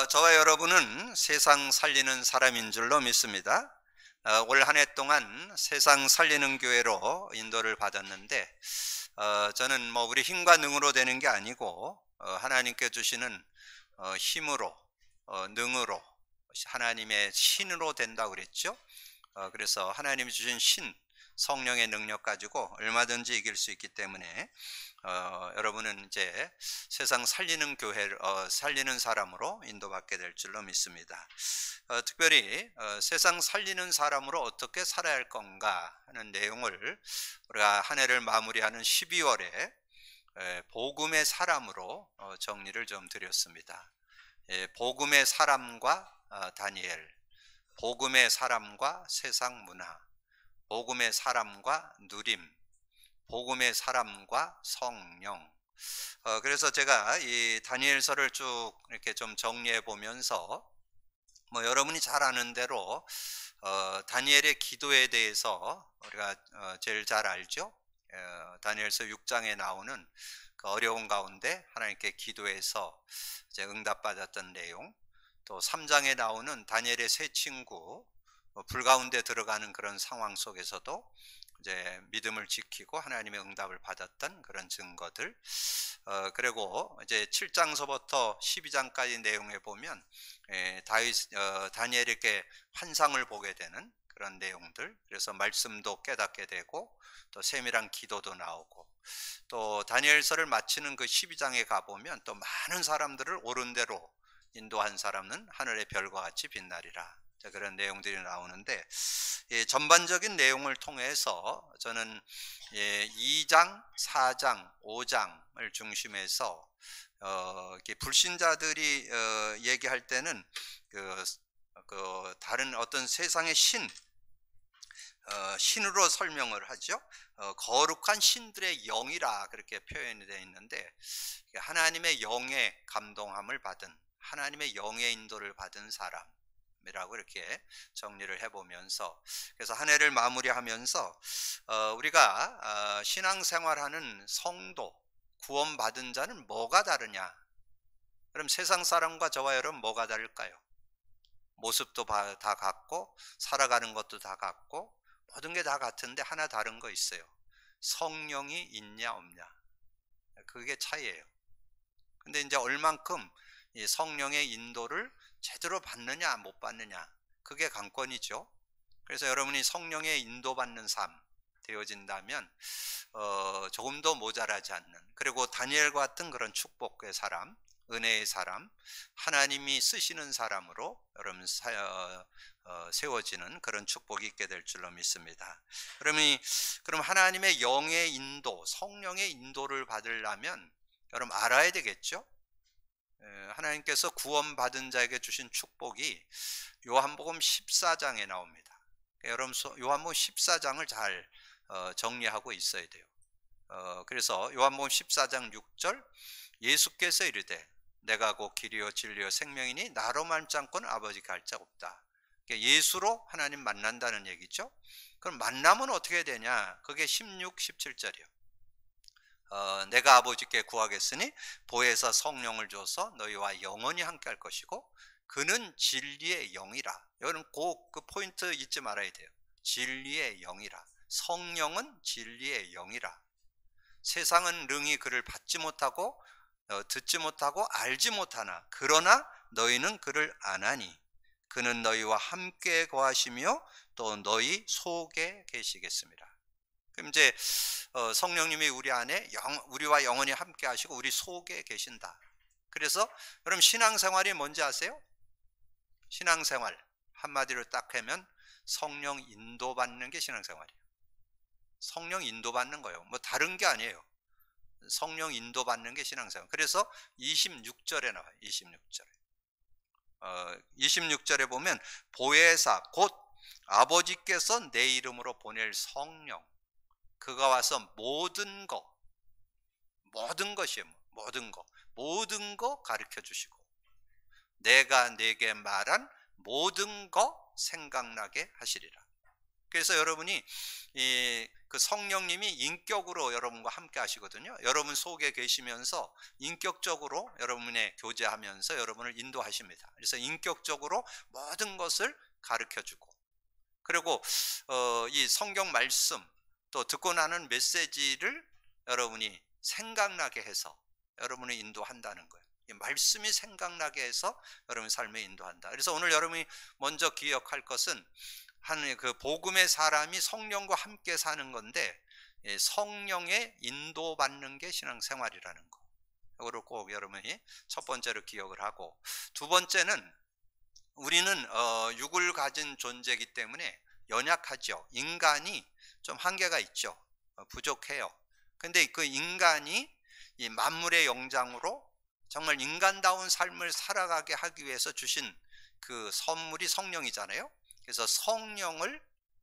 저와 여러분은 세상 살리는 사람인 줄로 믿습니다. 올 한 해 동안 세상 살리는 교회로 인도를 받았는데, 저는 우리 힘과 능으로 되는 게 아니고, 하나님께 주시는 힘으로, 능으로, 하나님의 신으로 된다고 그랬죠. 그래서 하나님이 주신 성령의 능력 가지고 얼마든지 이길 수 있기 때문에 여러분은 이제 세상 살리는 살리는 사람으로 인도받게 될 줄로 믿습니다. 특별히 세상 살리는 사람으로 어떻게 살아야 할 건가 하는 내용을 우리가 한 해를 마무리하는 12월에 복음의 사람으로 정리를 좀 드렸습니다. 복음의 사람과 다니엘, 복음의 사람과 세상 문화, 복음의 사람과 누림, 복음의 사람과 성령. 그래서 제가 이 다니엘서를 쭉 이렇게 좀 정리해 보면서 여러분이 잘 아는 대로 다니엘의 기도에 대해서 우리가 제일 잘 알죠. 다니엘서 6장에 나오는 그 어려운 가운데 하나님께 기도해서 이제 응답받았던 내용, 또 3장에 나오는 다니엘의 세 친구 불 가운데 들어가는 그런 상황 속에서도 이제 믿음을 지키고 하나님의 응답을 받았던 그런 증거들. 그리고 이제 7장서부터 12장까지 내용에 보면 다니엘에게 환상을 보게 되는 그런 내용들. 그래서 말씀도 깨닫게 되고 또 세밀한 기도도 나오고, 또 다니엘서를 마치는 그 12장에 가보면 또 많은 사람들을 옳은 대로 인도한 사람은 하늘의 별과 같이 빛나리라. 그런 내용들이 나오는데, 전반적인 내용을 통해서 저는 2장, 4장, 5장을 중심해서 불신자들이 얘기할 때는 다른 어떤 세상의 신으로 설명을 하죠. 거룩한 신들의 영이라 그렇게 표현이 되어 있는데, 하나님의 영의 감동함을 받은, 하나님의 영의 인도를 받은 사람이라고 이렇게 정리를 해보면서, 그래서 한 해를 마무리하면서 우리가 신앙생활하는 성도, 구원받은 자는 뭐가 다르냐? 그럼 세상 사람과 저와 여러분 뭐가 다를까요? 모습도 다 같고 살아가는 것도 다 같고 모든 게 다 같은데 하나 다른 거 있어요. 성령이 있냐 없냐, 그게 차이예요. 근데 이제 얼만큼 이 성령의 인도를 제대로 받느냐 못 받느냐, 그게 관건이죠. 그래서 여러분이 성령의 인도받는 삶 되어진다면 조금도 모자라지 않는, 그리고 다니엘과 같은 그런 축복의 사람, 은혜의 사람, 하나님이 쓰시는 사람으로 여러분 세워지는 그런 축복이 있게 될 줄로 믿습니다. 그럼 하나님의 영의 인도, 성령의 인도를 받으려면 여러분 알아야 되겠죠. 하나님께서 구원받은 자에게 주신 축복이 요한복음 14장에 나옵니다. 여러분 요한복음 14장을 잘 정리하고 있어야 돼요. 그래서 요한복음 14장 6절, 예수께서 이르되 내가 곧 길이요 진리요 생명이니 나로 말지 않고는 아버지께 갈 자가 없다. 예수로 하나님 만난다는 얘기죠. 그럼 만나면 어떻게 되냐? 그게 16, 17절이요. 내가 아버지께 구하겠으니 보혜사 성령을 줘서 너희와 영원히 함께 할 것이고 그는 진리의 영이라. 여러분 꼭 그 포인트 잊지 말아야 돼요. 진리의 영이라. 성령은 진리의 영이라. 세상은 능히 그를 받지 못하고 듣지 못하고 알지 못하나 그러나 너희는 그를 아나니 그는 너희와 함께 거하시며 또 너희 속에 계시겠습니다. 그럼 이제 성령님이 우리 안에 우리와 영원히 함께 하시고 우리 속에 계신다. 그래서 여러분 신앙생활이 뭔지 아세요? 신앙생활 한마디로 딱 하면 성령 인도받는 게 신앙생활이에요. 성령 인도받는 거예요. 다른 게 아니에요. 성령 인도받는 게 신앙생활. 그래서 26절에 나와요. 26절에 보면 보혜사 곧 아버지께서 내 이름으로 보낼 성령, 그가 와서 모든 것이에요. 모든 거 가르쳐 주시고 내가 내게 말한 모든 거 생각나게 하시리라. 그래서 여러분이 그 성령님이 인격으로 여러분과 함께 하시거든요. 여러분 속에 계시면서 인격적으로 여러분의 교제하면서 여러분을 인도하십니다. 그래서 인격적으로 모든 것을 가르쳐 주고, 그리고 이 성경 말씀 또 듣고 나는 메시지를 여러분이 생각나게 해서 여러분을 인도한다는 거예요. 이 말씀이 생각나게 해서 여러분 삶에 인도한다. 그래서 오늘 여러분이 먼저 기억할 것은 한 그 복음의 사람이 성령과 함께 사는 건데, 성령의 인도받는 게 신앙생활이라는 거. 이거를 꼭 여러분이 첫 번째로 기억을 하고, 두 번째는 우리는 육을 가진 존재이기 때문에 연약하죠. 인간이 좀 한계가 있죠. 부족해요. 근데 그 인간이 이 만물의 영장으로 정말 인간다운 삶을 살아가게 하기 위해서 주신 그 선물이 성령이잖아요. 그래서 성령을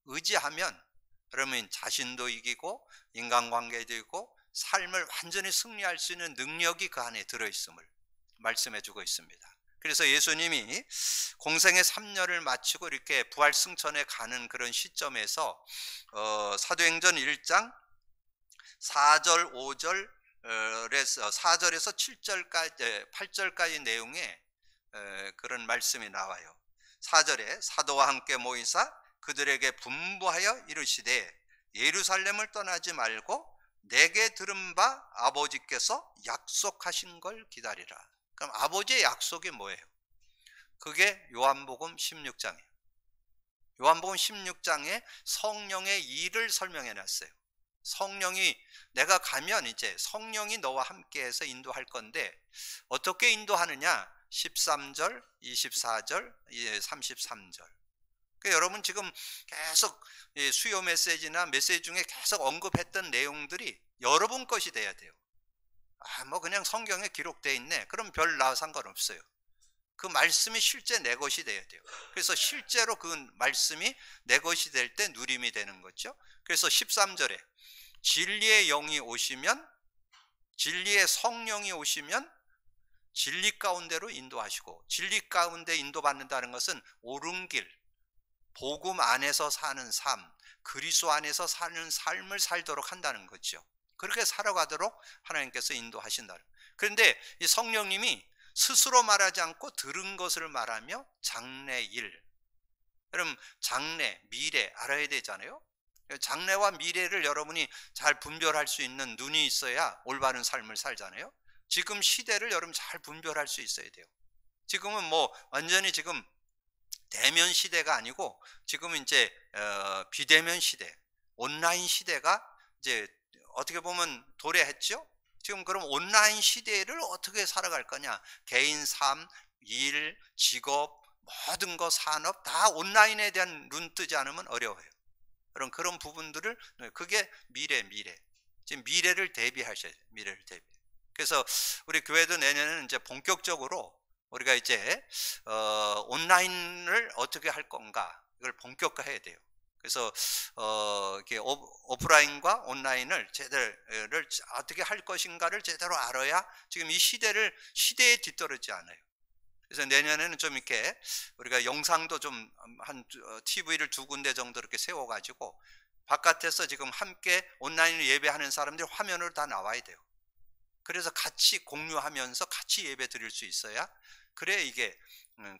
의지하면 그러면 자신도 이기고 인간관계도 이기고 삶을 완전히 승리할 수 있는 능력이 그 안에 들어있음을 말씀해 주고 있습니다. 그래서 예수님이 공생의 3년을 마치고 이렇게 부활승천에 가는 그런 시점에서 사도행전 1장 4절 5절에서 4절에서 7절까지 8절까지 내용의 그런 말씀이 나와요. 4절에 사도와 함께 모이사 그들에게 분부하여 이르시되 예루살렘을 떠나지 말고 내게 들은 바 아버지께서 약속하신 걸 기다리라. 그럼 아버지의 약속이 뭐예요? 그게 요한복음 16장이에요. 요한복음 16장에 성령의 일을 설명해 놨어요. 성령이, 내가 가면 이제 성령이 너와 함께해서 인도할 건데 어떻게 인도하느냐? 13절, 24절, 33절. 그러니까 여러분 지금 계속 수요 메시지나 메시지 중에 계속 언급했던 내용들이 여러분 것이 돼야 돼요. 뭐 그냥 성경에 기록되어 있네. 그럼 별 나 상관없어요. 그 말씀이 실제 내 것이 돼야 돼요. 그래서 실제로 그 말씀이 내 것이 될 때 누림이 되는 거죠. 그래서 13절에 진리의 영이 오시면, 진리의 성령이 오시면 진리 가운데로 인도하시고, 진리 가운데 인도받는다는 것은 옳은 길, 복음 안에서 사는 삶, 그리스도 안에서 사는 삶을 살도록 한다는 거죠. 그렇게 살아가도록 하나님께서 인도하신다. 그런데 이 성령님이 스스로 말하지 않고 들은 것을 말하며 장래일, 그럼 장래, 미래 알아야 되잖아요. 장래와 미래를 여러분이 잘 분별할 수 있는 눈이 있어야 올바른 삶을 살잖아요. 지금 시대를 여러분 잘 분별할 수 있어야 돼요. 지금은 뭐 완전히 지금 대면 시대가 아니고 지금은 이제 비대면 시대, 온라인 시대가 이제 어떻게 보면 도래했죠. 지금 그럼 온라인 시대를 어떻게 살아갈 거냐? 개인 삶, 일, 직업, 모든 거, 산업 다 온라인에 대한 눈 뜨지 않으면 어려워요. 그런 부분들을, 그게 미래. 지금 미래를 대비하셔야 돼요. 미래를 대비. 그래서 우리 교회도 내년에는 이제 본격적으로 우리가 이제 온라인을 어떻게 할 건가, 이걸 본격화해야 돼요. 그래서 이렇게 오프라인과 온라인을 제대로를 어떻게 할 것인가를 제대로 알아야 지금 이 시대에 뒤떨어지지 않아요. 그래서 내년에는 좀 이렇게 우리가 영상도 좀 한 TV를 2군데 정도 이렇게 세워가지고 바깥에서 지금 함께 온라인을 예배하는 사람들이 화면으로 다 나와야 돼요. 그래서 같이 공유하면서 같이 예배 드릴 수 있어야, 그래 이게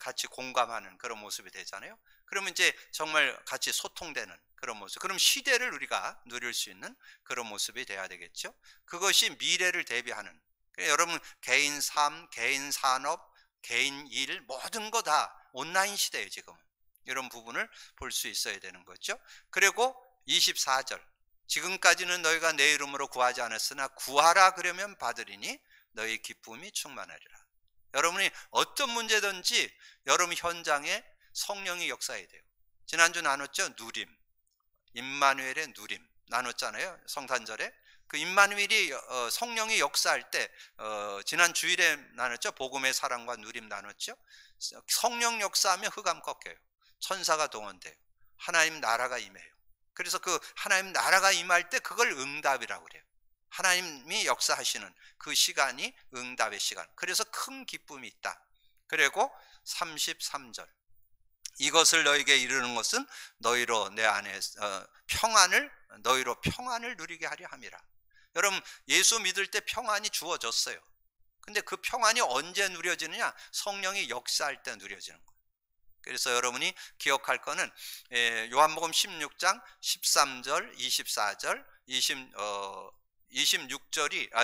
같이 공감하는 그런 모습이 되잖아요. 그러면 이제 정말 같이 소통되는 그런 모습, 그럼 시대를 우리가 누릴 수 있는 그런 모습이 돼야 되겠죠. 그것이 미래를 대비하는, 여러분 개인 삶, 개인 산업, 개인 일 모든 거 다 온라인 시대예요. 지금 이런 부분을 볼 수 있어야 되는 거죠. 그리고 24절, 지금까지는 너희가 내 이름으로 구하지 않았으나 구하라 그러면 받으리니 너희 기쁨이 충만하리라. 여러분이 어떤 문제든지 여러분 현장에 성령이 역사해야 돼요. 지난주 나눴죠. 누림, 임마누엘의 누림 나눴잖아요. 성탄절에 그 임마누엘이 성령이 역사할 때 지난 주일에 나눴죠. 복음의 사랑과 누림 나눴죠. 성령 역사하면 흑암 꺾여요. 천사가 동원돼요. 하나님 나라가 임해요. 그래서 그 하나님 나라가 임할 때 그걸 응답이라고 그래요. 하나님이 역사하시는 그 시간이 응답의 시간. 그래서 큰 기쁨이 있다. 그리고 33절, 이것을 너에게 이르는 것은 너희로 내 안에 너희로 평안을 누리게 하려 함이라. 여러분, 예수 믿을 때 평안이 주어졌어요. 근데 그 평안이 언제 누려지느냐? 성령이 역사할 때 누려지는 거예요. 그래서 여러분이 기억할 거는 요한복음 16장 13절, 24절,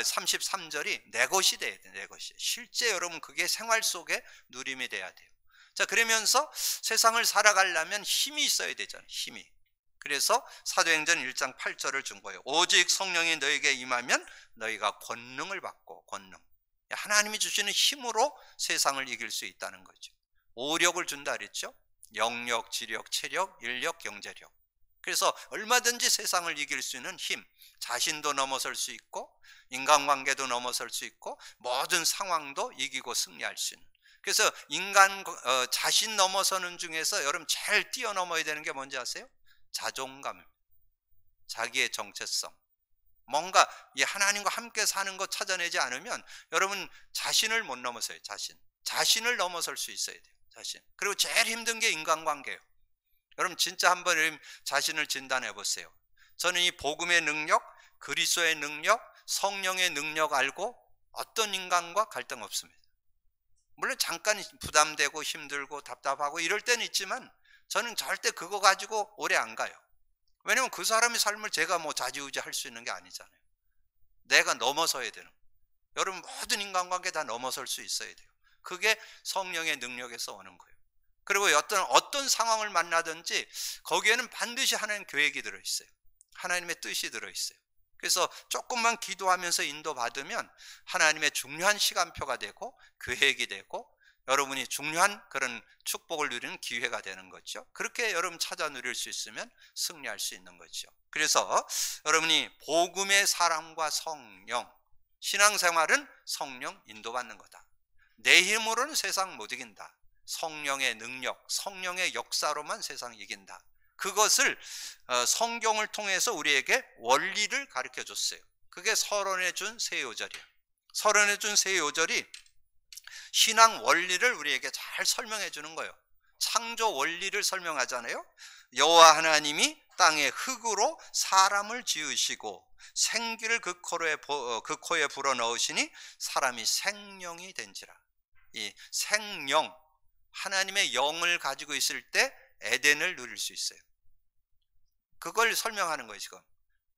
33절이 내 것이 돼야 돼요. 내 것이. 실제 여러분 그게 생활 속에 누림이 돼야 돼요. 자, 그러면서 세상을 살아가려면 힘이 있어야 되잖아요. 힘이. 그래서 사도행전 1장 8절을 준 거예요. 오직 성령이 너에게 임하면 너희가 권능을 받고, 권능. 하나님이 주시는 힘으로 세상을 이길 수 있다는 거죠. 오력을 준다 그랬죠. 영력, 지력, 체력, 인력, 경제력. 그래서 얼마든지 세상을 이길 수 있는 힘, 자신도 넘어설 수 있고 인간관계도 넘어설 수 있고 모든 상황도 이기고 승리할 수 있는. 그래서 자신 넘어서는 중에서 여러분 제일 뛰어넘어야 되는 게 뭔지 아세요? 자존감, 자기의 정체성. 뭔가 이 하나님과 함께 사는 것 찾아내지 않으면 여러분 자신을 못 넘어서요. 자신을 넘어설 수 있어야 돼요. 자신. 그리고 제일 힘든 게 인간관계예요. 여러분 진짜 한번 자신을 진단해 보세요. 저는 이 복음의 능력, 그리스도의 능력, 성령의 능력 알고 어떤 인간과 갈등 없습니다. 물론 잠깐 부담되고 힘들고 답답하고 이럴 때는 있지만 저는 절대 그거 가지고 오래 안 가요. 왜냐면 그 사람의 삶을 제가 뭐 좌지우지 할 수 있는 게 아니잖아요. 내가 넘어서야 되는. 여러분 모든 인간관계 다 넘어설 수 있어야 돼요. 그게 성령의 능력에서 오는 거예요. 그리고 어떤 상황을 만나든지 거기에는 반드시 하나님 계획이 들어있어요. 하나님의 뜻이 들어있어요. 그래서 조금만 기도하면서 인도받으면 하나님의 중요한 시간표가 되고 계획이 되고 여러분이 중요한 그런 축복을 누리는 기회가 되는 거죠. 그렇게 여러분 찾아 누릴 수 있으면 승리할 수 있는 거죠. 그래서 여러분이 복음의 사랑과 성령, 신앙생활은 성령 인도받는 거다. 내 힘으로는 세상 못 이긴다. 성령의 능력, 성령의 역사로만 세상 이긴다. 그것을 성경을 통해서 우리에게 원리를 가르쳐 줬어요. 그게 서론에 준 세 요절이에요. 서론에 준 세 요절이 신앙 원리를 우리에게 잘 설명해 주는 거예요. 창조 원리를 설명하잖아요. 여호와 하나님이 땅의 흙으로 사람을 지으시고 생기를 그 코에 불어넣으시니 사람이 생령이 된지라. 이 생령, 하나님의 영을 가지고 있을 때 에덴을 누릴 수 있어요. 그걸 설명하는 거예요 지금.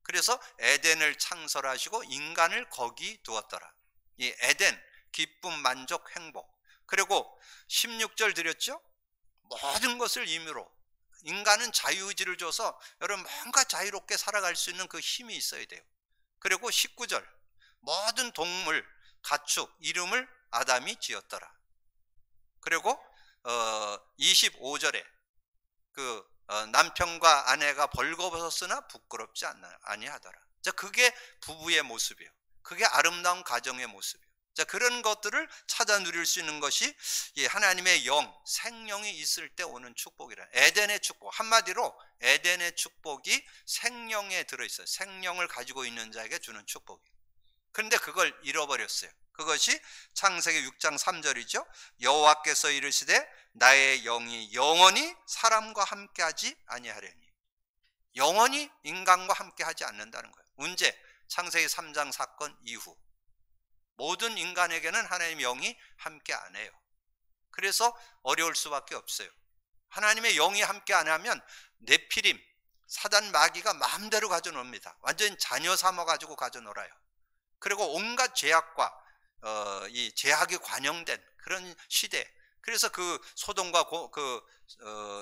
그래서 에덴을 창설하시고 인간을 거기 두었더라. 이 에덴, 기쁨, 만족, 행복. 그리고 16절 드렸죠? 모든 것을 임의로. 인간은 자유의지를 줘서 여러분 뭔가 자유롭게 살아갈 수 있는 그 힘이 있어야 돼요. 그리고 19절, 모든 동물, 가축, 이름을 아담이 지었더라. 그리고 25절에 남편과 아내가 벌거벗었으나 부끄럽지 아니하더라. 자, 그게 부부의 모습이에요. 그게 아름다운 가정의 모습이에요. 자, 그런 것들을 찾아 누릴 수 있는 것이 하나님의 영, 생명이 있을 때 오는 축복이라. 에덴의 축복, 한마디로 에덴의 축복이 생명에 들어있어요. 생명을 가지고 있는 자에게 주는 축복이에요. 그런데 그걸 잃어버렸어요. 그것이 창세기 6장 3절이죠. 여호와께서 이르시되 나의 영이 영원히 사람과 함께하지 아니하려니. 영원히 인간과 함께하지 않는다는 거예요. 문제, 창세기 3장 사건 이후 모든 인간에게는 하나님의 영이 함께 안 해요. 그래서 어려울 수밖에 없어요. 하나님의 영이 함께 안 하면 네피림, 사단 마귀가 마음대로 가져놉니다. 완전히 자녀 삼아가지고 가져놀아요. 그리고 온갖 죄악과 이 죄악이 관영된 그런 시대. 그래서 그 소돔과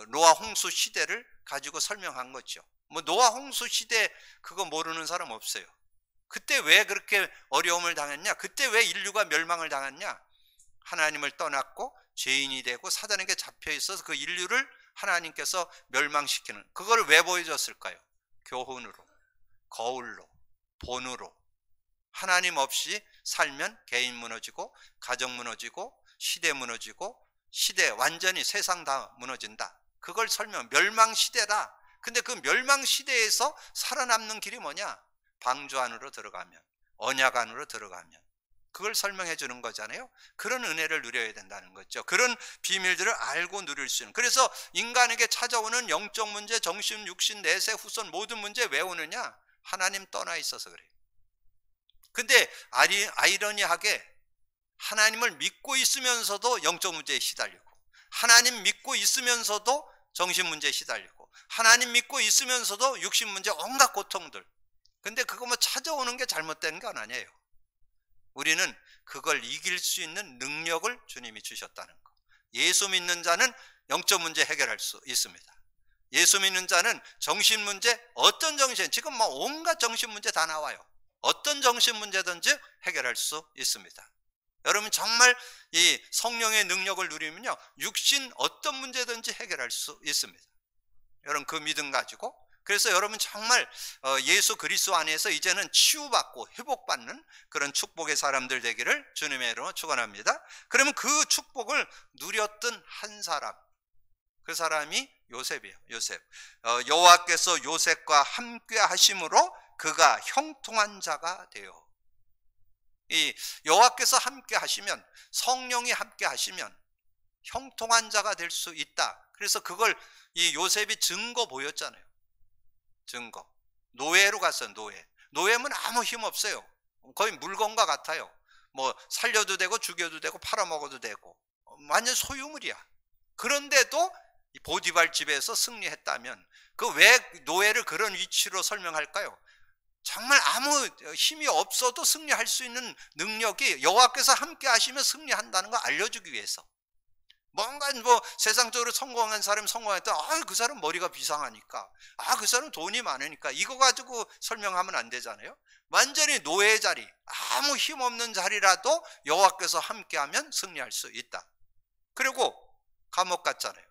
노아 홍수 시대를 가지고 설명한 거죠. 뭐 노아 홍수 시대 그거 모르는 사람 없어요. 그때 왜 그렇게 어려움을 당했냐? 그때 왜 인류가 멸망을 당했냐? 하나님을 떠났고 죄인이 되고 사단에게 잡혀 있어서 그 인류를 하나님께서 멸망시키는, 그걸 왜 보여줬을까요? 교훈으로, 거울로, 본으로. 하나님 없이 살면 개인 무너지고 가정 무너지고 시대 무너지고 시대 완전히 세상 다 무너진다. 그걸 설명, 멸망 시대다. 근데 그 멸망 시대에서 살아남는 길이 뭐냐? 방주 안으로 들어가면, 언약 안으로 들어가면, 그걸 설명해 주는 거잖아요. 그런 은혜를 누려야 된다는 거죠. 그런 비밀들을 알고 누릴 수 있는. 그래서 인간에게 찾아오는 영적 문제, 정신, 육신, 내세, 후손 모든 문제 왜 오느냐? 하나님 떠나 있어서 그래요. 근데 아이러니하게 하나님을 믿고 있으면서도 영적 문제에 시달리고, 하나님 믿고 있으면서도 정신 문제에 시달리고, 하나님 믿고 있으면서도 육신 문제, 온갖 고통들. 근데 그거 뭐 찾아오는 게 잘못된 건 아니에요. 우리는 그걸 이길 수 있는 능력을 주님이 주셨다는 거. 예수 믿는 자는 영적 문제 해결할 수 있습니다. 예수 믿는 자는 정신 문제, 어떤 정신, 지금 뭐 온갖 정신 문제 다 나와요. 어떤 정신 문제든지 해결할 수 있습니다. 여러분 정말 이 성령의 능력을 누리면요, 육신 어떤 문제든지 해결할 수 있습니다. 여러분 그 믿음 가지고, 그래서 여러분 정말 예수 그리스도 안에서 이제는 치유받고 회복받는 그런 축복의 사람들 되기를 주님의 이름으로 축원합니다. 그러면 그 축복을 누렸던 한 사람, 그 사람이 요셉이에요. 요셉. 여호와께서 요셉과 함께 하심으로 그가 형통한 자가 되어. 이 여호와께서 함께 하시면, 성령이 함께 하시면 형통한 자가 될 수 있다. 그래서 그걸 이 요셉이 증거 보였잖아요. 증거. 노예로 갔어요. 노예면 아무 힘 없어요. 거의 물건과 같아요. 뭐 살려도 되고 죽여도 되고 팔아먹어도 되고 완전 소유물이야. 그런데도 보디발 집에서 승리했다면 그 왜 노예를 그런 위치로 설명할까요? 정말 아무 힘이 없어도 승리할 수 있는 능력이 여호와께서 함께 하시면 승리한다는 걸 알려주기 위해서. 뭔가 뭐 세상적으로 성공한 사람 성공했다, 그 사람 머리가 비상하니까, 그 사람 돈이 많으니까, 이거 가지고 설명하면 안 되잖아요. 완전히 노예 자리, 아무 힘 없는 자리라도 여호와께서 함께하면 승리할 수 있다. 그리고 감옥 갔잖아요.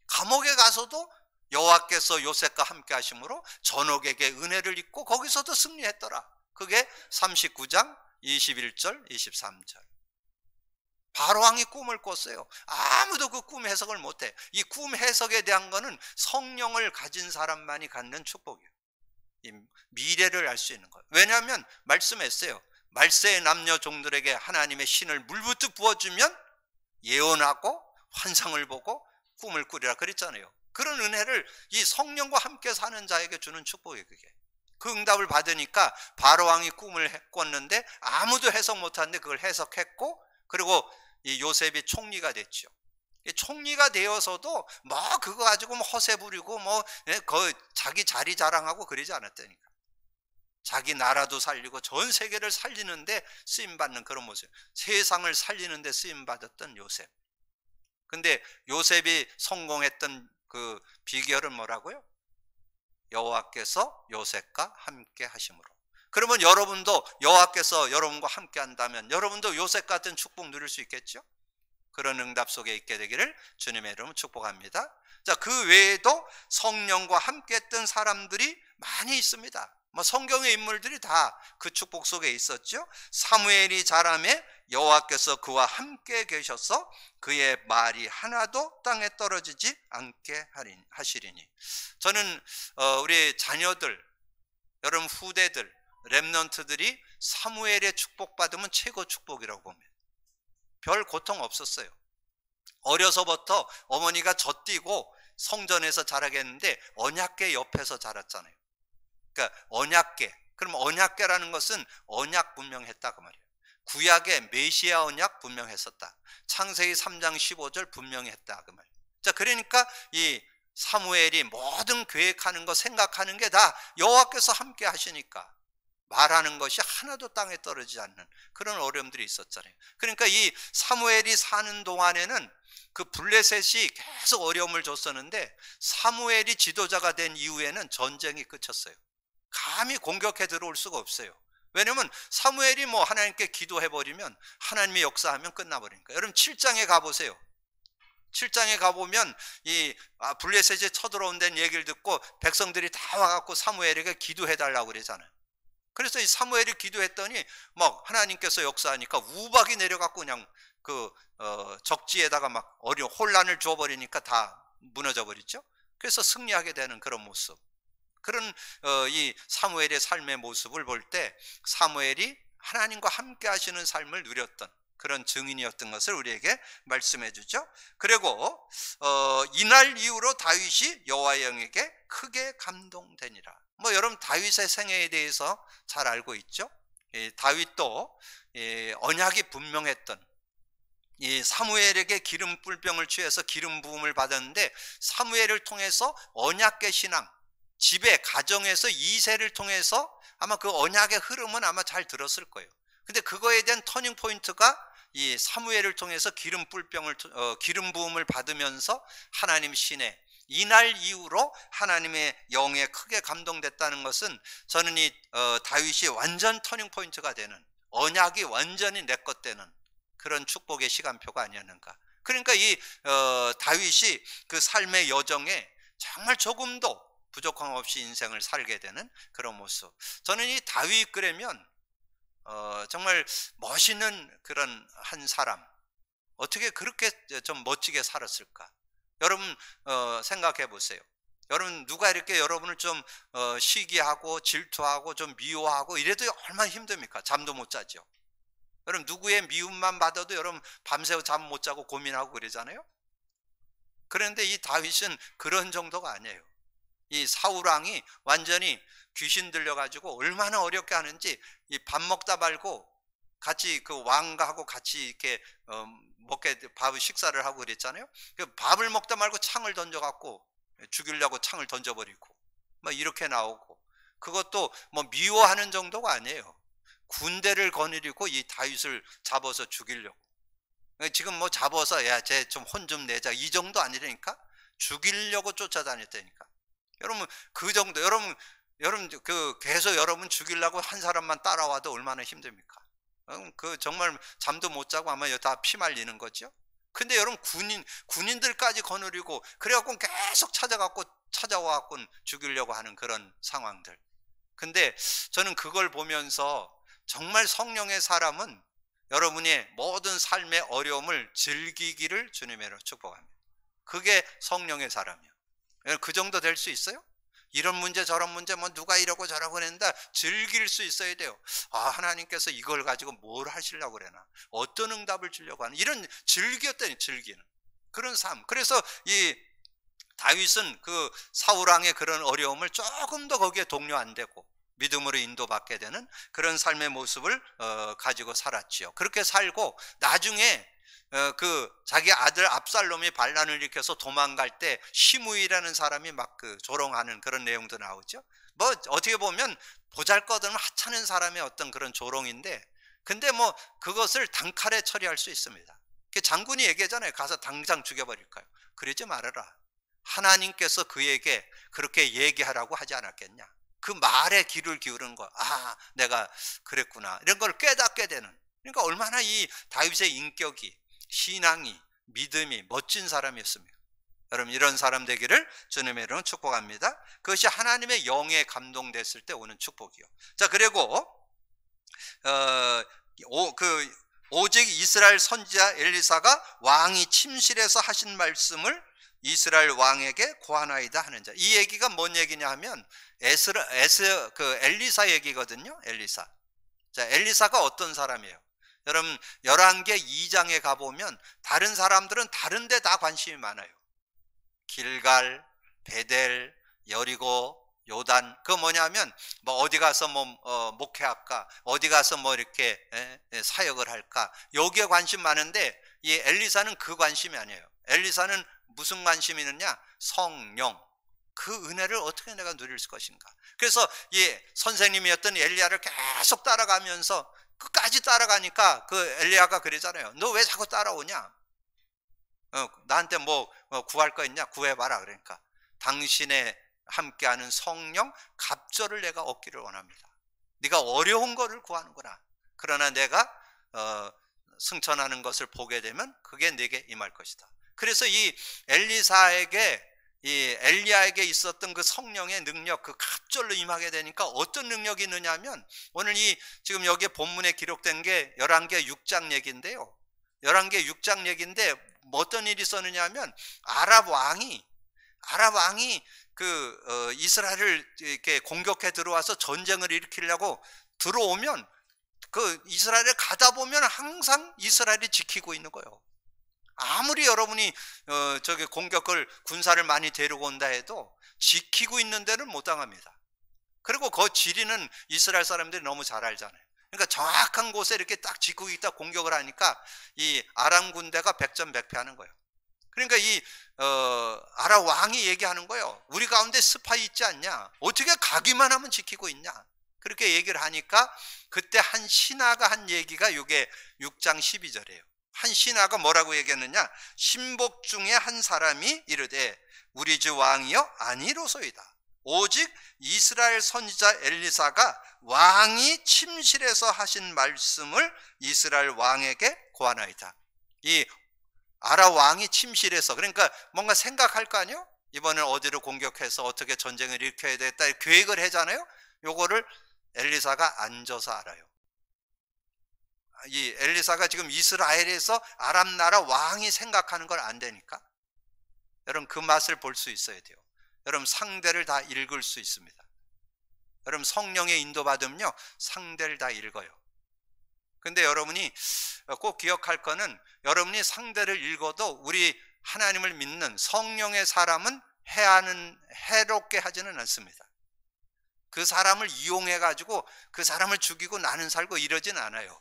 감옥에 가서도 여호와께서 요셉과 함께 하심으로 전옥에게 은혜를 입고 거기서도 승리했더라. 그게 39장 21절 23절. 바로왕이 꿈을 꿨어요. 아무도 그 꿈 해석을 못해. 이 꿈 해석에 대한 거는 성령을 가진 사람만이 갖는 축복이에요. 이 미래를 알 수 있는 거예요. 왜냐하면 말씀했어요. 말세의 남녀 종들에게 하나님의 신을 물부터 부어주면 예언하고 환상을 보고 꿈을 꾸리라 그랬잖아요. 그런 은혜를 이 성령과 함께 사는 자에게 주는 축복이에요. 그게. 그 응답을 받으니까 바로왕이 꿈을 꿨는데 아무도 해석 못하는데 그걸 해석했고, 그리고 이 요셉이 총리가 됐죠. 총리가 되어서도 뭐 그거 가지고 뭐 허세 부리고 뭐 자기 자리 자랑하고 그러지 않았다니까. 자기 나라도 살리고 전 세계를 살리는데 쓰임 받는 그런 모습. 세상을 살리는데 쓰임 받았던 요셉. 근데 요셉이 성공했던 그 비결은 뭐라고요? 여호와께서 요셉과 함께 하심으로. 그러면 여러분도 여호와께서 여러분과 함께 한다면 여러분도 요셉 같은 축복 누릴 수 있겠죠? 그런 응답 속에 있게 되기를 주님의 이름으로 축복합니다. 자, 그 외에도 성령과 함께 했던 사람들이 많이 있습니다. 뭐 성경의 인물들이 다 그 축복 속에 있었죠. 사무엘이 자라매 여호와께서 그와 함께 계셔서 그의 말이 하나도 땅에 떨어지지 않게 하시리니. 저는 우리 자녀들, 여러분 후대들, 렘넌트들이 사무엘의 축복받으면 최고 축복이라고 봅니다. 별 고통 없었어요. 어려서부터 어머니가 젖띠고 성전에서 자라겠는데 언약궤 옆에서 자랐잖아요. 그러니까 언약궤. 그럼 언약궤라는 것은 언약 분명했다 그 말이에요. 구약의 메시아 언약 분명했었다. 창세기 3장 15절 분명히 했다 그 말이에요. 자, 그러니까 이 사무엘이 모든 계획하는 거 생각하는 게 다 여호와께서 함께 하시니까 말하는 것이 하나도 땅에 떨어지지 않는 그런 어려움들이 있었잖아요. 그러니까 이 사무엘이 사는 동안에는 그 블레셋이 계속 어려움을 줬었는데 사무엘이 지도자가 된 이후에는 전쟁이 끝쳤어요. 감히 공격해 들어올 수가 없어요. 왜냐하면 사무엘이 뭐 하나님께 기도해버리면 하나님의 역사하면 끝나버리니까. 여러분 7장에 가보세요. 7장에 가보면 이 블레셋이 쳐들어온 데는 얘기를 듣고 백성들이 다 와갖고 사무엘에게 기도해달라고 그러잖아요. 그래서 이 사무엘이 기도했더니 막 하나님께서 역사하니까 우박이 내려갖고 그냥 그 적지에다가 막 혼란을 줘버리니까 다 무너져 버리죠. 그래서 승리하게 되는 그런 모습. 그런 이 사무엘의 삶의 모습을 볼 때 사무엘이 하나님과 함께 하시는 삶을 누렸던 그런 증인이었던 것을 우리에게 말씀해 주죠. 그리고 이날 이후로 다윗이 여호와의 영에게 크게 감동되니라. 뭐 여러분 다윗의 생애에 대해서 잘 알고 있죠. 다윗도 언약이 분명했던 이 사무엘에게 기름 뿔병을 취해서 기름 부음을 받았는데, 사무엘을 통해서 언약계 신앙, 집에 가정에서 이세를 통해서 아마 그 언약의 흐름은 아마 잘 들었을 거예요. 근데 그거에 대한 터닝 포인트가 이 사무엘을 통해서 기름 뿔병을 기름 부음을 받으면서 하나님 신에 이날 이후로 하나님의 영에 크게 감동됐다는 것은, 저는 이 다윗이 완전 터닝 포인트가 되는, 언약이 완전히 내 것 되는 그런 축복의 시간표가 아니었는가. 그러니까 이 다윗이 그 삶의 여정에 정말 조금도 부족함 없이 인생을 살게 되는 그런 모습. 저는 이 다윗 그러면 정말 멋있는 그런 한 사람, 어떻게 그렇게 좀 멋지게 살았을까? 여러분 생각해 보세요. 여러분 누가 이렇게 여러분을 좀 시기하고 질투하고 좀 미워하고 이래도 얼마나 힘듭니까? 잠도 못 자죠. 여러분 누구의 미움만 받아도 여러분 밤새 잠 못 자고 고민하고 그러잖아요. 그런데 이 다윗은 그런 정도가 아니에요. 이 사울 왕이 완전히 귀신 들려가지고 얼마나 어렵게 하는지, 이 밥 먹다 말고 같이 그 왕가하고 같이 이렇게 밥을 식사를 하고 그랬잖아요. 그 밥을 먹다 말고 창을 던져갖고 죽이려고 창을 던져버리고 막 이렇게 나오고, 그것도 뭐 미워하는 정도가 아니에요. 군대를 거느리고 이 다윗을 잡아서 죽이려고. 지금 뭐 잡아서 야 쟤 좀 혼 좀 내자 이 정도 아니라니까, 죽이려고 쫓아다녔다니까. 여러분 그 정도, 여러분 그 계속 여러분 죽이려고 한 사람만 따라와도 얼마나 힘듭니까? 그 정말 잠도 못 자고 아마 다 피 말리는 거죠. 근데 여러분 군인들까지 거느리고 그래갖고 계속 찾아와갖고 죽이려고 하는 그런 상황들. 근데 저는 그걸 보면서 정말 성령의 사람은 여러분의 모든 삶의 어려움을 즐기기를 주님으로 축복합니다. 그게 성령의 사람이에요. 그 정도 될 수 있어요? 이런 문제 저런 문제 뭐 누가 이러고 저러고 그랬는데 즐길 수 있어야 돼요. 아, 하나님께서 이걸 가지고 뭘 하시려고 그러나, 어떤 응답을 주려고 하는, 이런 즐겼더니 즐기는 그런 삶. 그래서 이 다윗은 그 사울 왕의 그런 어려움을 조금 더 거기에 동요 안 되고 믿음으로 인도받게 되는 그런 삶의 모습을 가지고 살았지요. 그렇게 살고 나중에 그 자기 아들 압살롬이 반란을 일으켜서 도망갈 때 시므이라는 사람이 막 그 조롱하는 그런 내용도 나오죠. 뭐 어떻게 보면 보잘것없는 하찮은 사람의 어떤 그런 조롱인데, 근데 뭐 그것을 단칼에 처리할 수 있습니다. 장군이 얘기하잖아요. 가서 당장 죽여버릴까요? 그러지 말아라. 하나님께서 그에게 그렇게 얘기하라고 하지 않았겠냐. 그 말에 귀를 기울인 거, 아 내가 그랬구나, 이런 걸 깨닫게 되는. 그러니까 얼마나 이 다윗의 인격이, 신앙이, 믿음이 멋진 사람이었습니다. 여러분 이런 사람 되기를 주님의 이름으로 축복합니다. 그것이 하나님의 영에 감동됐을 때 오는 축복이요. 자, 그리고 오직 이스라엘 선지자 엘리사가 왕이 침실에서 하신 말씀을 이스라엘 왕에게 고하나이다 하는 자. 이 얘기가 뭔 얘기냐 하면 엘리사 얘기거든요. 엘리사. 자, 엘리사가 어떤 사람이에요? 여러분 열왕기 2장에 가보면 다른 사람들은 다른 데 다 관심이 많아요. 길갈, 베델, 여리고, 요단. 그거 뭐냐면 뭐 어디 가서 뭐 목회할까, 어디 가서 뭐 이렇게 사역을 할까, 여기에 관심 많은데 이 엘리사는 그 관심이 아니에요. 엘리사는 무슨 관심이 있느냐? 성령, 그 은혜를 어떻게 내가 누릴 것인가. 그래서 이 선생님이었던 엘리야를 계속 따라가면서 끝까지 따라가니까 그 엘리야가 그러잖아요. 너 왜 자꾸 따라오냐? 나한테 뭐 구할 거 있냐? 구해봐라. 그러니까 당신의 함께하는 성령 갑절을 내가 얻기를 원합니다. 네가 어려운 거를 구하는구나. 그러나 내가 승천하는 것을 보게 되면 그게 내게 임할 것이다. 그래서 이 엘리사에게, 이 엘리야에게 있었던 그 성령의 능력, 그 갑절로 임하게 되니까 어떤 능력이 있느냐 하면, 오늘 이 지금 여기에 본문에 기록된 게 열왕기 6장 얘기인데요. 열왕기 6장 얘기인데 어떤 일이 있었느냐 하면, 아랍 왕이 이스라엘을 이렇게 공격해 들어와서 전쟁을 일으키려고 들어오면 그 이스라엘에 가다 보면 항상 이스라엘이 지키고 있는 거예요. 아무리 여러분이 저기 공격을 군사를 많이 데리고 온다 해도 지키고 있는 데는 못 당합니다. 그리고 그 지리는 이스라엘 사람들이 너무 잘 알잖아요. 그러니까 정확한 곳에 이렇게 딱 지키고 있다 공격을 하니까 이 아람 군대가 백전백패하는 거예요. 그러니까 이 아람 왕이 얘기하는 거예요. 우리 가운데 스파이 있지 않냐? 어떻게 가기만 하면 지키고 있냐? 그렇게 얘기를 하니까 그때 한 신하가 한 얘기가 이게 6장 12절이에요. 한 신하가 뭐라고 얘기했느냐? 신복 중에 한 사람이 이르되 우리 주 왕이여 아니로소이다. 오직 이스라엘 선지자 엘리사가 왕이 침실에서 하신 말씀을 이스라엘 왕에게 고하나이다. 이 아람 왕이 침실에서, 그러니까 뭔가 생각할 거 아니에요? 이번엔 어디를 공격해서 어떻게 전쟁을 일으켜야 되겠다 계획을 하잖아요. 요거를 엘리사가 앉아서 알아요. 이 엘리사가 지금 이스라엘에서 아람 나라 왕이 생각하는 걸 안 되니까 여러분 그 맛을 볼 수 있어야 돼요. 여러분 상대를 다 읽을 수 있습니다. 여러분 성령의 인도받으면요 상대를 다 읽어요. 근데 여러분이 꼭 기억할 거는 여러분이 상대를 읽어도 우리 하나님을 믿는 성령의 사람은 해롭게 하지는 않습니다. 그 사람을 이용해 가지고 그 사람을 죽이고 나는 살고 이러진 않아요.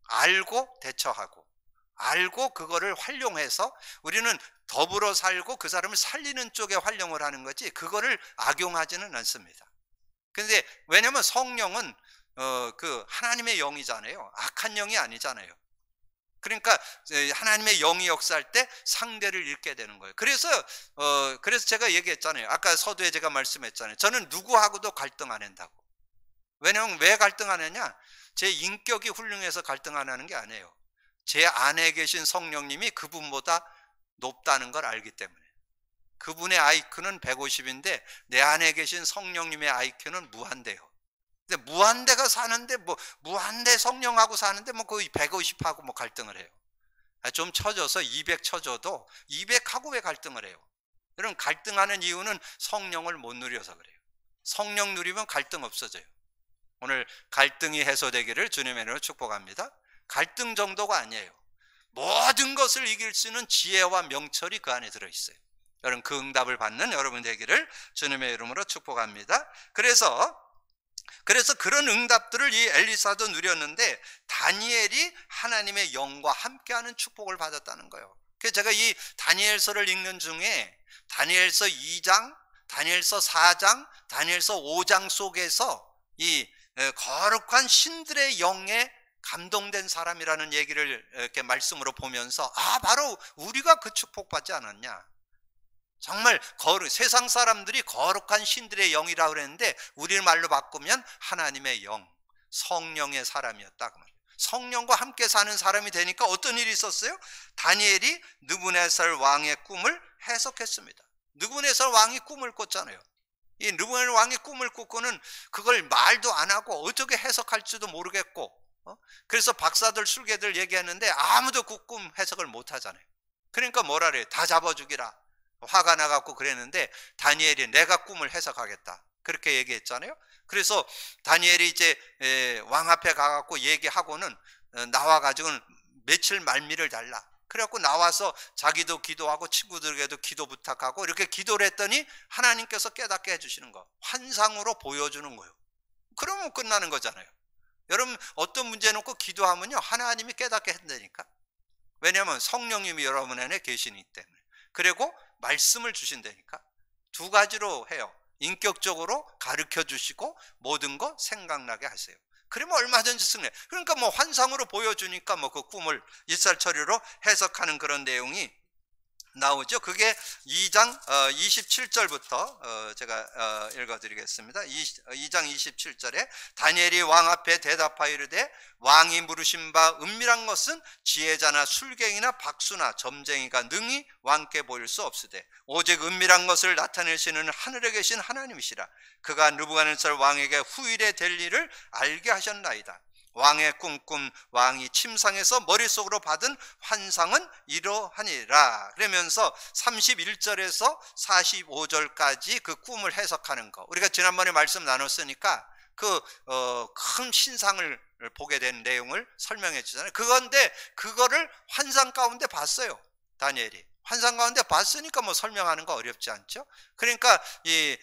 알고 대처하고 알고 그거를 활용해서 우리는 더불어 살고 그 사람을 살리는 쪽에 활용을 하는 거지 그거를 악용하지는 않습니다. 근데 왜냐하면 성령은 그 하나님의 영이잖아요. 악한 영이 아니잖아요. 그러니까 하나님의 영이 역사할 때 상대를 읽게 되는 거예요. 그래서 제가 얘기했잖아요. 아까 서두에 제가 말씀했잖아요. 저는 누구하고도 갈등 안 한다고. 왜냐하면 왜 갈등 안 하냐? 제 인격이 훌륭해서 갈등 안 하는 게 아니에요. 제 안에 계신 성령님이 그분보다 높다는 걸 알기 때문에. 그분의 IQ는 150인데 내 안에 계신 성령님의 IQ는 무한대요. 근데 무한대가 사는데 뭐 무한대 성령하고 사는데 뭐 거의 150하고 뭐 갈등을 해요. 좀 쳐져서 200 쳐져도 200하고 왜 갈등을 해요? 여러분 갈등하는 이유는 성령을 못 누려서 그래요. 성령 누리면 갈등 없어져요. 오늘 갈등이 해소되기를 주님의 이름으로 축복합니다. 갈등 정도가 아니에요. 모든 것을 이길 수 있는 지혜와 명철이 그 안에 들어있어요. 여러분 그 응답을 받는 여러분 되기를 주님의 이름으로 축복합니다. 그래서 그런 응답들을 이 엘리사도 누렸는데 다니엘이 하나님의 영과 함께하는 축복을 받았다는 거예요. 그래서 제가 이 다니엘서를 읽는 중에 다니엘서 2장, 다니엘서 4장, 다니엘서 5장 속에서 이 거룩한 신들의 영에 감동된 사람이라는 얘기를 이렇게 말씀으로 보면서 바로 우리가 그 축복받지 않았냐. 정말 세상 사람들이 거룩한 신들의 영이라고 그랬는데 우리말로 바꾸면 하나님의 영, 성령의 사람이었다 그 말이에요. 성령과 함께 사는 사람이 되니까 어떤 일이 있었어요? 다니엘이 느부갓네살 왕의 꿈을 해석했습니다. 느부갓네살 왕이 꿈을 꿨잖아요. 이 느부갓네살 왕이 꿈을 꿨고는 그걸 말도 안 하고 어떻게 해석할지도 모르겠고 그래서 박사들 술개들 얘기했는데 아무도 그 꿈 해석을 못 하잖아요. 그러니까 뭐라 그래요? 다 잡아 죽이라. 화가 나갖고 그랬는데 다니엘이 내가 꿈을 해석하겠다 그렇게 얘기했잖아요. 그래서 다니엘이 이제 왕 앞에 가갖고 얘기하고는 나와가지고는 며칠 말미를 달라. 그래갖고 나와서 자기도 기도하고 친구들에게도 기도 부탁하고 이렇게 기도를 했더니 하나님께서 깨닫게 해주시는 거, 환상으로 보여주는 거예요. 그러면 끝나는 거잖아요. 여러분 어떤 문제 놓고 기도하면요 하나님이 깨닫게 한다니까. 왜냐하면 성령님이 여러분 안에 계시기 때문에. 그리고 말씀을 주신다니까. 두 가지로 해요. 인격적으로 가르쳐 주시고 모든 거 생각나게 하세요. 그러면 얼마든지 승리. 그러니까 뭐 환상으로 보여주니까 뭐 그 꿈을 일살처리로 해석하는 그런 내용이 나오죠. 그게 2장 27절부터 제가 읽어드리겠습니다. 2장 27절에 다니엘이 왕 앞에 대답하여 이르되 왕이 물으신 바 은밀한 것은 지혜자나 술갱이나 박수나 점쟁이가 능히 왕께 보일 수 없으되 오직 은밀한 것을 나타내시는 하늘에 계신 하나님이시라. 그가 느부갓네살 왕에게 후일에 될 일을 알게 하셨나이다. 왕의 꿈꿈 왕이 침상에서 머릿속으로 받은 환상은 이러하니라. 그러면서 31절에서 45절까지 그 꿈을 해석하는 거, 우리가 지난번에 말씀 나눴으니까 그 큰 신상을 보게 된 내용을 설명해 주잖아요. 그건데 그거를 환상 가운데 봤어요. 다니엘이 환상 가운데 봤으니까 뭐 설명하는 거 어렵지 않죠. 그러니까 이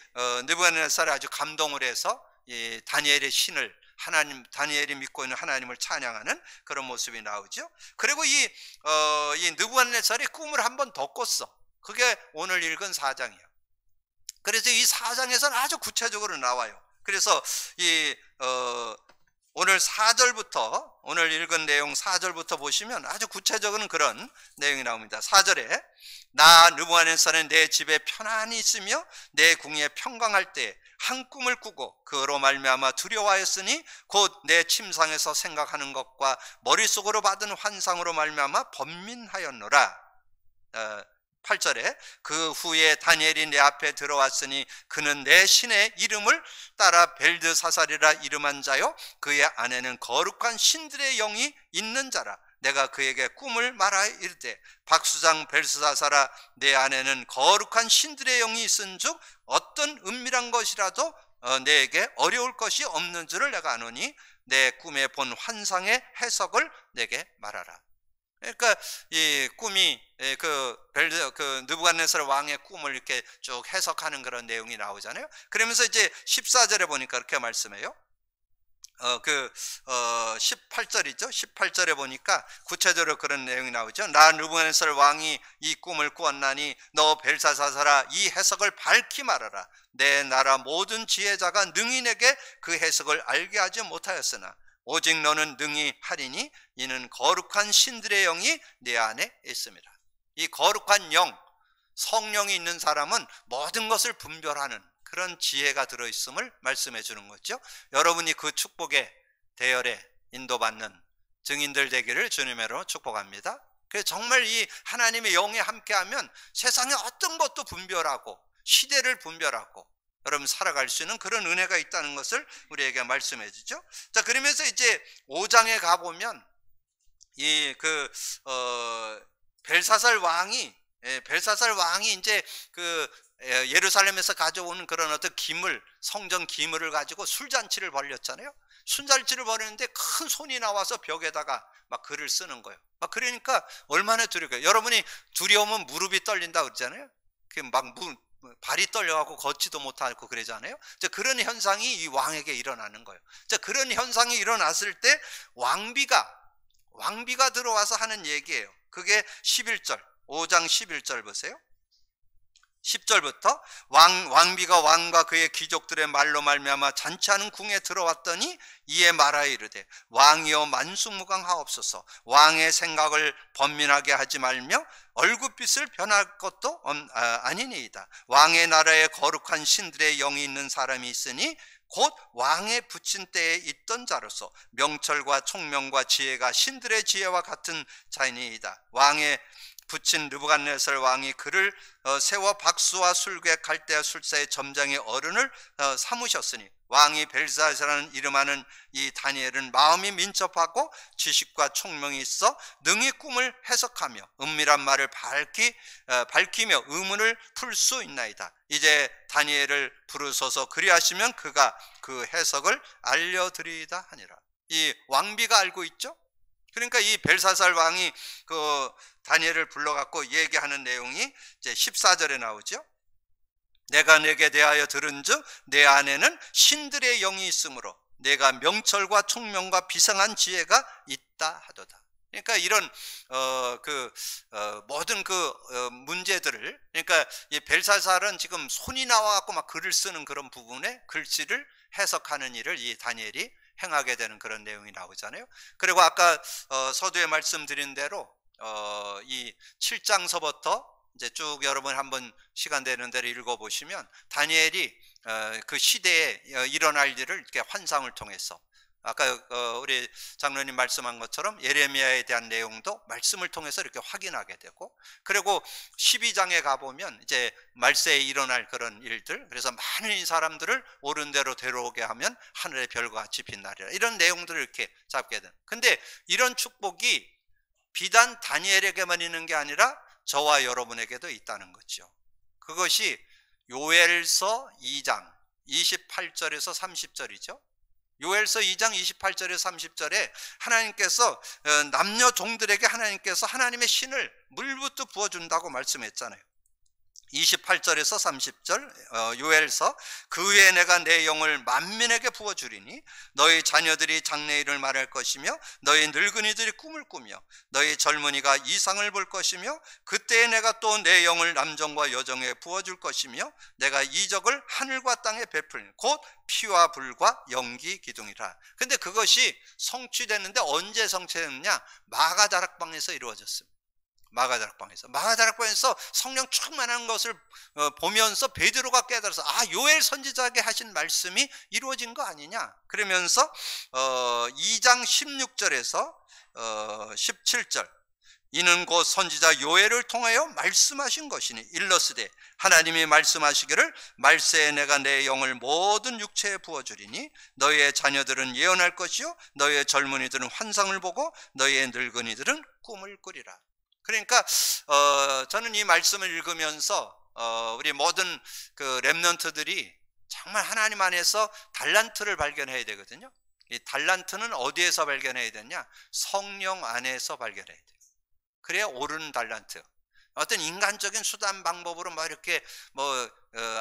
느부갓네살이 아주 감동을 해서 이 다니엘의 신을 하나님, 다니엘이 믿고 있는 하나님을 찬양하는 그런 모습이 나오죠. 그리고 이 느부갓네살이 꿈을 한 번 더 꿨어. 그게 오늘 읽은 4장이에요. 그래서 이 4장에서는 아주 구체적으로 나와요. 그래서 오늘 4절부터, 오늘 읽은 내용 4절부터 보시면 아주 구체적인 그런 내용이 나옵니다. 4절에 나 느부갓네살은 내 집에 편안히 있으며 내 궁에 평강할 때 한 꿈을 꾸고 그로 말미암아 두려워하였으니 곧 내 침상에서 생각하는 것과 머릿속으로 받은 환상으로 말미암아 번민하였노라. 8절에 그 후에 다니엘이 내 앞에 들어왔으니 그는 내 신의 이름을 따라 벨드사살이라 이름한 자요 그의 안에는 거룩한 신들의 영이 있는 자라. 내가 그에게 꿈을 말하 이르되 박수장 벨드사살아 내 안에는 거룩한 신들의 영이 있은즉 어떤 은밀한 것이라도 내게 어려울 것이 없는 줄을 내가 아노니 내 꿈에 본 환상의 해석을 내게 말하라. 그러니까 이 꿈이 그 느부갓네살 왕의 꿈을 이렇게 쭉 해석하는 그런 내용이 나오잖아요. 그러면서 이제 14절에 보니까 그렇게 말씀해요. 18절이죠. 18절에 보니까 구체적으로 그런 내용이 나오죠. 나 느부갓네살 왕이 이 꿈을 꾸었나니 너 벨사사살아 이 해석을 밝히 말하라. 내 나라 모든 지혜자가 능히 내게 그 해석을 알게 하지 못하였으나 오직 너는 능히 하리니 이는 거룩한 신들의 영이 내 안에 있습니다. 이 거룩한 영, 성령이 있는 사람은 모든 것을 분별하는 그런 지혜가 들어있음을 말씀해 주는 거죠. 여러분이 그 축복의 대열에 인도받는 증인들 되기를 주님으로 축복합니다. 그래서 정말 이 하나님의 영에 함께하면 세상의 어떤 것도 분별하고 시대를 분별하고 여러분 살아갈 수 있는 그런 은혜가 있다는 것을 우리에게 말씀해 주죠. 자, 그러면서 이제 5장에 가보면 벨사살 왕이 이제 예루살렘에서 가져오는 그런 어떤 기물, 성전 기물을 가지고 술잔치를 벌였잖아요. 술잔치를 벌였는데 큰 손이 나와서 벽에다가 막 글을 쓰는 거예요. 막 그러니까 얼마나 두려워요. 여러분이 두려우면 무릎이 떨린다 그러잖아요. 발이 떨려갖고 걷지도 못하고 그러잖아요. 그런 현상이 이 왕에게 일어나는 거예요. 그런 현상이 일어났을 때 왕비가 들어와서 하는 얘기예요. 그게 11절, 5장 11절 보세요. 10절부터 왕비가 왕과 그의 귀족들의 말로 말미암아 잔치하는 궁에 들어왔더니 이에 말하여 이르되 왕이여 만수무강하옵소서. 왕의 생각을 번민하게 하지 말며 얼굴빛을 변할 것도 아니니이다. 왕의 나라에 거룩한 신들의 영이 있는 사람이 있으니 곧 왕의 붙인 때에 있던 자로서 명철과 총명과 지혜가 신들의 지혜와 같은 자이니이다. 왕의 붙인 느부갓네살 왕이 그를 세워 박수와 술궤 갈대와 술사의 점장의 어른을 삼으셨으니 왕이 벨사살이라는 이름하는 이 다니엘은 마음이 민첩하고 지식과 총명이 있어 능히 꿈을 해석하며 은밀한 말을 밝히며 의문을 풀 수 있나이다. 이제 다니엘을 부르소서 그리하시면 그가 그 해석을 알려드리이다 하니라. 이 왕비가 알고 있죠? 그러니까 이 벨사살 왕이 그 다니엘을 불러갖고 얘기하는 내용이 이제 14절에 나오죠. 내가 내게 대하여 들은즉 내 안에는 신들의 영이 있으므로 내가 명철과 총명과 비상한 지혜가 있다 하도다. 그러니까 이런 모든 문제들을, 그러니까 이 벨사살은 지금 손이 나와갖고 막 글을 쓰는 그런 부분에 글씨를 해석하는 일을 이 다니엘이 행하게 되는 그런 내용이 나오잖아요. 그리고 아까 서두에 말씀드린 대로 이 7장서부터 이제 쭉 여러분 한번 시간 되는 대로 읽어보시면 다니엘이 그 시대에 일어날 일을 이렇게 환상을 통해서 아까 우리 장로님 말씀한 것처럼 예레미야에 대한 내용도 말씀을 통해서 이렇게 확인하게 되고, 그리고 12장에 가보면 이제 말세에 일어날 그런 일들, 그래서 많은 사람들을 옳은 대로 데려오게 하면 하늘의 별과 같이 빛나리라, 이런 내용들을 이렇게 잡게 되는. 근데 이런 축복이 비단 다니엘에게만 있는 게 아니라 저와 여러분에게도 있다는 거죠. 그것이 요엘서 2장 28절에서 30절이죠. 요엘서 2장 28절에 30절에 하나님께서 남녀 종들에게 하나님께서 하나님의 신을 물부터 부어준다고 말씀했잖아요. 28절에서 30절 요엘서 그 후에 내가 내 영을 만민에게 부어주리니 너희 자녀들이 장래일을 말할 것이며 너희 늙은이들이 꿈을 꾸며 너희 젊은이가 이상을 볼 것이며 그때에 내가 또 내 영을 남정과 여정에 부어줄 것이며 내가 이적을 하늘과 땅에 베풀 곧 피와 불과 연기 기둥이라. 근데 그것이 성취됐는데 언제 성취됐느냐? 마가다락방에서 이루어졌습니다. 마가다락방에서 성령 충만한 것을 보면서 베드로가 깨달아서 요엘 선지자에게 하신 말씀이 이루어진 거 아니냐. 그러면서 2장 16절에서 17절 이는 곧 선지자 요엘을 통하여 말씀하신 것이니 일러스되 하나님이 말씀하시기를 말세에 내가 내 영을 모든 육체에 부어주리니 너희의 자녀들은 예언할 것이요 너희의 젊은이들은 환상을 보고 너희의 늙은이들은 꿈을 꾸리라. 그러니까 저는 이 말씀을 읽으면서 우리 모든 그 렘넌트들이 정말 하나님 안에서 달란트를 발견해야 되거든요. 이 달란트는 어디에서 발견해야 되냐? 성령 안에서 발견해야 돼요. 그래야 옳은 달란트. 어떤 인간적인 수단 방법으로 이렇게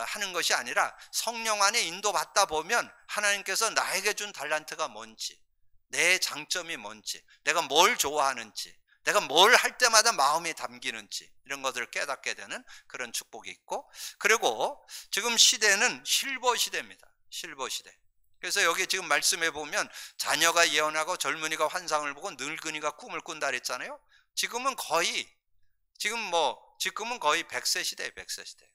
하는 것이 아니라 성령 안에 인도받다 보면 하나님께서 나에게 준 달란트가 뭔지, 내 장점이 뭔지, 내가 뭘 좋아하는지, 내가 뭘 할 때마다 마음이 담기는지 이런 것들을 깨닫게 되는 그런 축복이 있고, 그리고 지금 시대는 실버 시대입니다. 실버 시대. 그래서 여기 지금 말씀해 보면 자녀가 예언하고 젊은이가 환상을 보고 늙은이가 꿈을 꾼다 그랬잖아요. 지금은 거의 100세 시대예요. 100세 시대.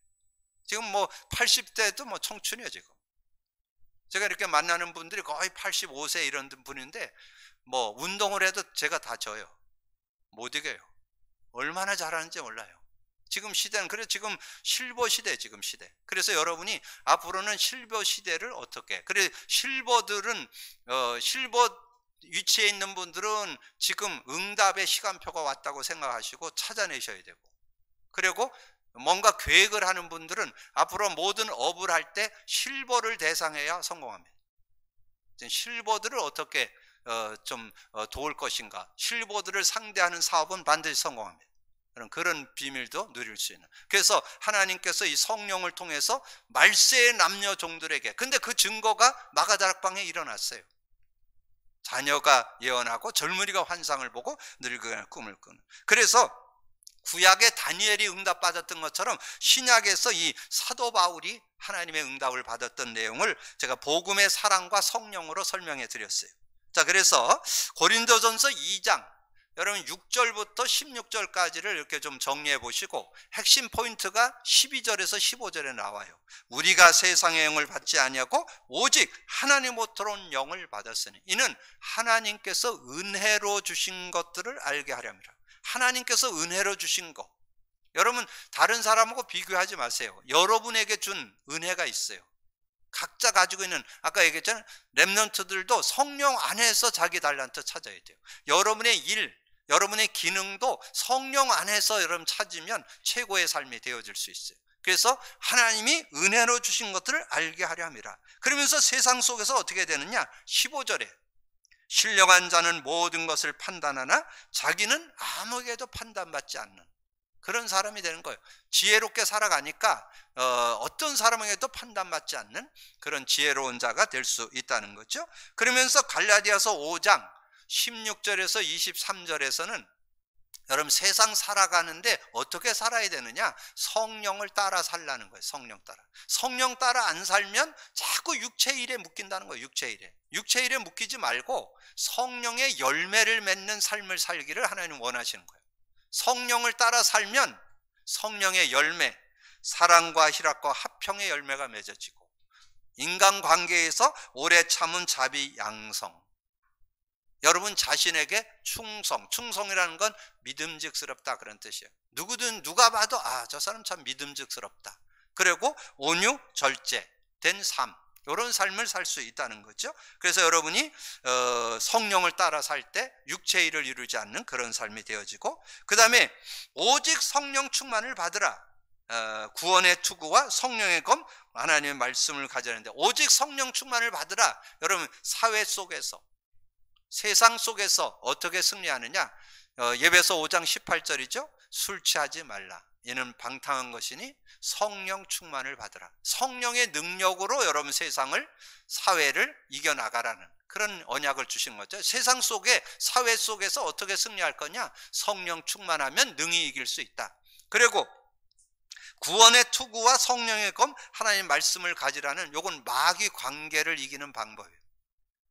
지금 80대도 청춘이에요. 지금 제가 이렇게 만나는 분들이 거의 85세 이런 분인데 운동을 해도 제가 다 져요. 못 이겨요. 얼마나 잘하는지 몰라요. 지금 시대는 그래서 지금 실버 시대, 지금 시대. 그래서 여러분이 앞으로는 실버 시대를 어떻게? 그래 실버들은 실버 위치에 있는 분들은 지금 응답의 시간표가 왔다고 생각하시고 찾아내셔야 되고, 그리고 뭔가 계획을 하는 분들은 앞으로 모든 업을 할 때 실버를 대상해야 성공합니다. 실버들을 어떻게 도울 것인가, 실버들을 상대하는 사업은 반드시 성공합니다. 그런 비밀도 누릴 수 있는. 그래서 하나님께서 이 성령을 통해서 말세의 남녀 종들에게, 근데 그 증거가 마가다락방에 일어났어요. 자녀가 예언하고 젊은이가 환상을 보고 늙은이가 꿈을 꾸는. 그래서 구약의 다니엘이 응답받았던 것처럼 신약에서 이 사도 바울이 하나님의 응답을 받았던 내용을 제가 복음의 사랑과 성령으로 설명해 드렸어요. 자, 그래서 고린도전서 2장 여러분 6절부터 16절까지를 이렇게 좀 정리해 보시고 핵심 포인트가 12절에서 15절에 나와요. 우리가 세상의 영을 받지 아니하고 오직 하나님으로부터 온 영을 받았으니 이는 하나님께서 은혜로 주신 것들을 알게 하려 함이라. 하나님께서 은혜로 주신 것, 여러분 다른 사람하고 비교하지 마세요. 여러분에게 준 은혜가 있어요. 각자 가지고 있는, 아까 얘기했잖아요, 렘넌트들도 성령 안에서 자기 달란트 찾아야 돼요. 여러분의 일, 여러분의 기능도 성령 안에서 여러분 찾으면 최고의 삶이 되어질 수 있어요. 그래서 하나님이 은혜로 주신 것들을 알게 하려 함이라. 그러면서 세상 속에서 어떻게 되느냐? 15절에 신령한 자는 모든 것을 판단하나 자기는 아무에게도 판단받지 않는 그런 사람이 되는 거예요. 지혜롭게 살아가니까 어떤 사람에게도 판단받지 않는 그런 지혜로운 자가 될 수 있다는 거죠. 그러면서 갈라디아서 5장 16절에서 23절에서는 여러분 세상 살아가는데 어떻게 살아야 되느냐? 성령을 따라 살라는 거예요. 성령 따라 안 살면 자꾸 육체 일에 묶인다는 거예요. 육체 일에 묶이지 말고 성령의 열매를 맺는 삶을 살기를 하나님 원하시는 거예요. 성령을 따라 살면 성령의 열매, 사랑과 희락과 화평의 열매가 맺어지고, 인간관계에서 오래 참은 자비, 양성, 여러분 자신에게 충성이라는 건 믿음직스럽다 그런 뜻이에요. 누가 봐도 저 사람 참 믿음직스럽다. 그리고 온유, 절제된 삶, 이런 삶을 살 수 있다는 거죠. 그래서 여러분이 성령을 따라 살 때 육체의 일을 이루지 않는 그런 삶이 되어지고, 그 다음에 오직 성령 충만을 받으라. 구원의 투구와 성령의 검, 하나님의 말씀을 가져야하는데, 오직 성령 충만을 받으라. 여러분, 사회 속에서, 세상 속에서 어떻게 승리하느냐? 예배서 5장 18절이죠. 술 취하지 말라. 이는 방탕한 것이니 성령 충만을 받으라. 성령의 능력으로 여러분 세상을, 사회를 이겨나가라는 그런 언약을 주신 거죠. 세상 속에, 사회 속에서 어떻게 승리할 거냐? 성령 충만하면 능히 이길 수 있다. 그리고 구원의 투구와 성령의 검, 하나님의 말씀을 가지라는, 요건 마귀 관계를 이기는 방법이에요.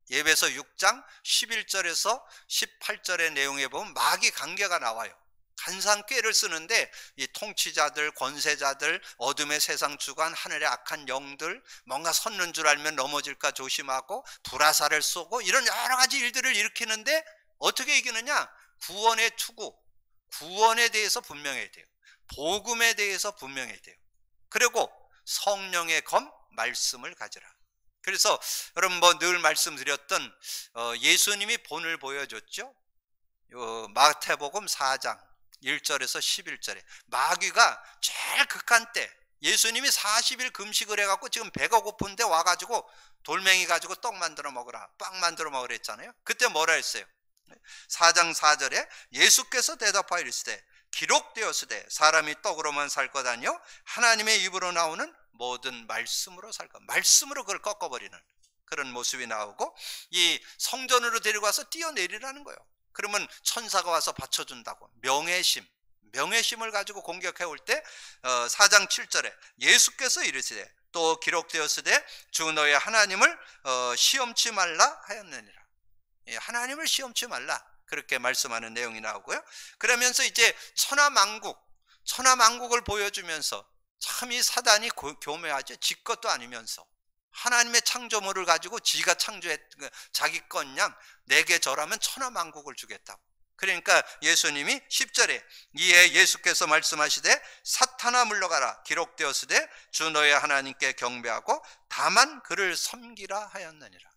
예배서 6장 11절에서 18절의 내용에 보면 마귀 관계가 나와요. 간상꾀를 쓰는데 이 통치자들, 권세자들, 어둠의 세상 주관, 하늘의 악한 영들, 뭔가 섰는 줄 알면 넘어질까 조심하고 불화살을 쏘고 이런 여러 가지 일들을 일으키는데 어떻게 이기느냐? 구원의 투구, 구원에 대해서 분명해야 돼요. 복음에 대해서 분명해야 돼요. 그리고 성령의 검, 말씀을 가지라. 그래서 여러분 늘 말씀드렸던 예수님이 본을 보여줬죠. 마태복음 4장 1절에서 11절에 마귀가 제일 극한 때, 예수님이 40일 금식을 해갖고 지금 배가 고픈데 와가지고 돌멩이 가지고 떡 만들어 먹으라, 빵 만들어 먹으라 했잖아요. 그때 뭐라 했어요? 4장 4절에 예수께서 대답하여 이르시되 기록되었으되 사람이 떡으로만 살 것 아니요 하나님의 입으로 나오는 모든 말씀으로 살 것. 말씀으로 그걸 꺾어버리는 그런 모습이 나오고, 이 성전으로 데리고 와서 뛰어내리라는 거예요. 그러면 천사가 와서 받쳐준다고. 명예심을 가지고 공격해 올 때 4장 7절에 예수께서 이르시되 또 기록되었으되 주 너의 하나님을 시험치 말라 하였느니라. 하나님을 시험치 말라, 그렇게 말씀하는 내용이 나오고요. 그러면서 이제 천하만국을 보여주면서, 참 이 사단이 교묘하죠. 지 것도 아니면서 하나님의 창조물을 가지고 지가 창조했, 자기 것냥 내게 절하면 천하만국을 주겠다고. 그러니까 예수님이 10절에 이에 예수께서 말씀하시되 사탄아 물러가라, 기록되었으되 주 너의 하나님께 경배하고 다만 그를 섬기라 하였느니라.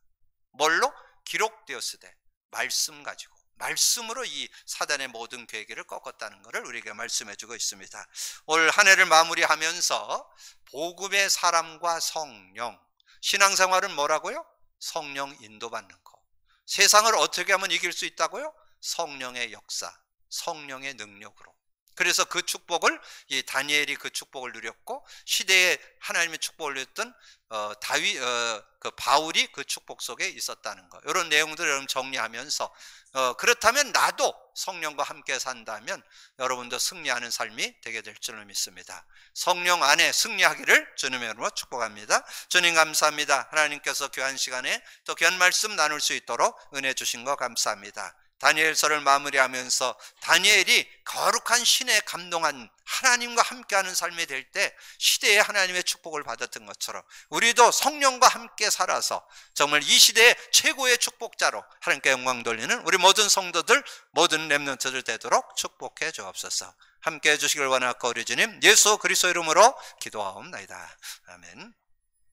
뭘로? 기록되었으되 말씀 가지고, 말씀으로 이 사단의 모든 계획을 꺾었다는 것을 우리에게 말씀해 주고 있습니다. 올 한 해를 마무리하면서 복음의 사람과 성령, 신앙생활은 뭐라고요? 성령 인도받는 거. 세상을 어떻게 하면 이길 수 있다고요? 성령의 역사, 성령의 능력으로. 그래서 그 축복을, 이 다니엘이 그 축복을 누렸고, 시대에 하나님의 축복을 누렸던 그 바울이 그 축복 속에 있었다는 거. 이런 내용들을 여러분 정리하면서, 그렇다면 나도 성령과 함께 산다면 여러분도 승리하는 삶이 되게 될 줄로 믿습니다. 성령 안에 승리하기를 주님의 이름으로 축복합니다. 주님 감사합니다. 하나님께서 귀한 시간에 또 귀한 말씀 나눌 수 있도록 은혜 주신 거 감사합니다. 다니엘서를 마무리하면서 다니엘이 거룩한 신에 감동한 하나님과 함께하는 삶이 될 때 시대에 하나님의 축복을 받았던 것처럼 우리도 성령과 함께 살아서 정말 이 시대의 최고의 축복자로 하나님께 영광 돌리는 우리 모든 성도들, 모든 렘넌트들 되도록 축복해 주옵소서. 함께 해주시길 원하고 우리 주님 예수 그리스도 이름으로 기도하옵나이다. 아멘.